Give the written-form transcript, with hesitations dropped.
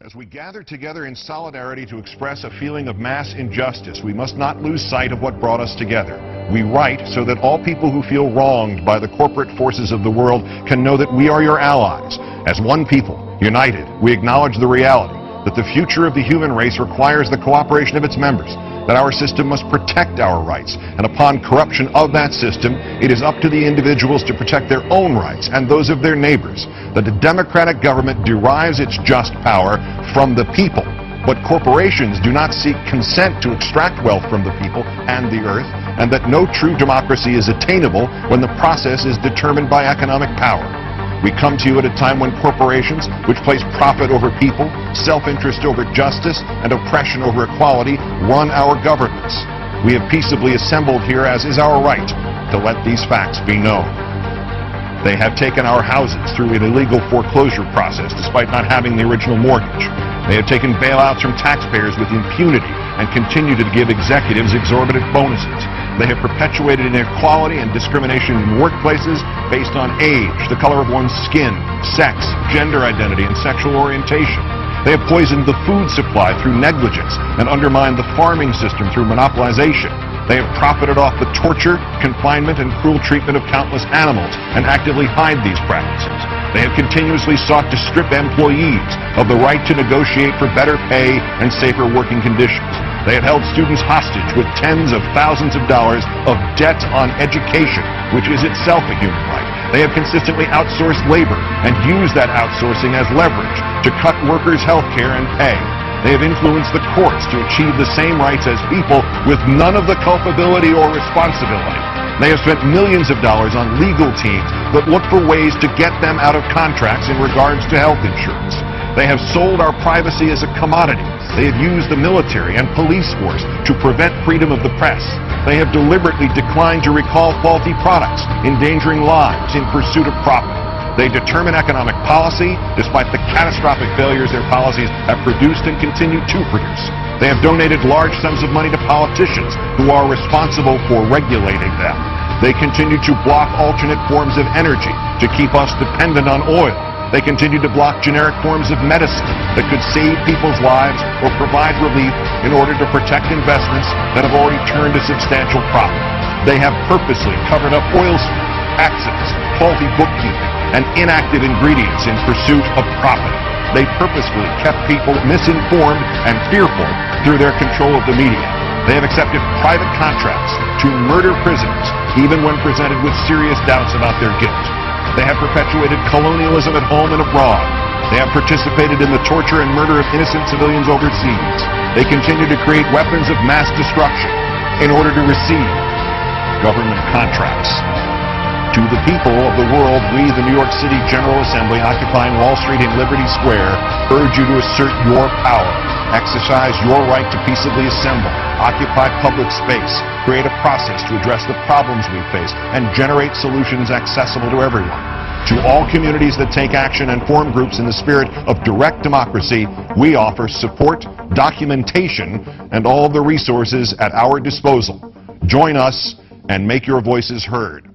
As we gather together in solidarity to express a feeling of mass injustice, we must not lose sight of what brought us together. We write so that all people who feel wronged by the corporate forces of the world can know that we are your allies. As one people, united, we acknowledge the reality that the future of the human race requires the cooperation of its members, that our system must protect our rights, and upon corruption of that system, it is up to the individuals to protect their own rights and those of their neighbors. That the democratic government derives its just power from the people, but corporations do not seek consent to extract wealth from the people and the earth, and that no true democracy is attainable when the process is determined by economic power. We come to you at a time when corporations, which place profit over people, self-interest over justice, and oppression over equality, run our governments. We have peaceably assembled here, as is our right, to let these facts be known. They have taken our houses through an illegal foreclosure process despite not having the original mortgage. They have taken bailouts from taxpayers with impunity and continue to give executives exorbitant bonuses. They have perpetuated inequality and discrimination in workplaces based on age, the color of one's skin, sex, gender identity, and sexual orientation. They have poisoned the food supply through negligence and undermined the farming system through monopolization. They have profited off the torture, confinement, and cruel treatment of countless animals and actively hide these practices. They have continuously sought to strip employees of the right to negotiate for better pay and safer working conditions. They have held students hostage with tens of thousands of dollars of debt on education, which is itself a human right. They have consistently outsourced labor and used that outsourcing as leverage to cut workers' health care and pay. They have influenced the courts to achieve the same rights as people with none of the culpability or responsibility. They have spent millions of dollars on legal teams that look for ways to get them out of contracts in regards to health insurance. They have sold our privacy as a commodity. They have used the military and police force to prevent freedom of the press. They have deliberately declined to recall faulty products, endangering lives in pursuit of profit. They determine economic policy despite the catastrophic failures their policies have produced and continue to produce. They have donated large sums of money to politicians who are responsible for regulating them. They continue to block alternate forms of energy to keep us dependent on oil. They continue to block generic forms of medicine that could save people's lives or provide relief in order to protect investments that have already turned a substantial profit. They have purposely covered up oil spills, accidents, faulty bookkeeping, and inactive ingredients in pursuit of profit. They purposefully kept people misinformed and fearful through their control of the media. They have accepted private contracts to murder prisoners, even when presented with serious doubts about their guilt. They have perpetuated colonialism at home and abroad. They have participated in the torture and murder of innocent civilians overseas. They continue to create weapons of mass destruction in order to receive government contracts. To the people of the world, we, the New York City General Assembly, occupying Wall Street and Liberty Square, urge you to assert your power, exercise your right to peaceably assemble, occupy public space, create a process to address the problems we face, and generate solutions accessible to everyone. To all communities that take action and form groups in the spirit of direct democracy, we offer support, documentation, and all the resources at our disposal. Join us and make your voices heard.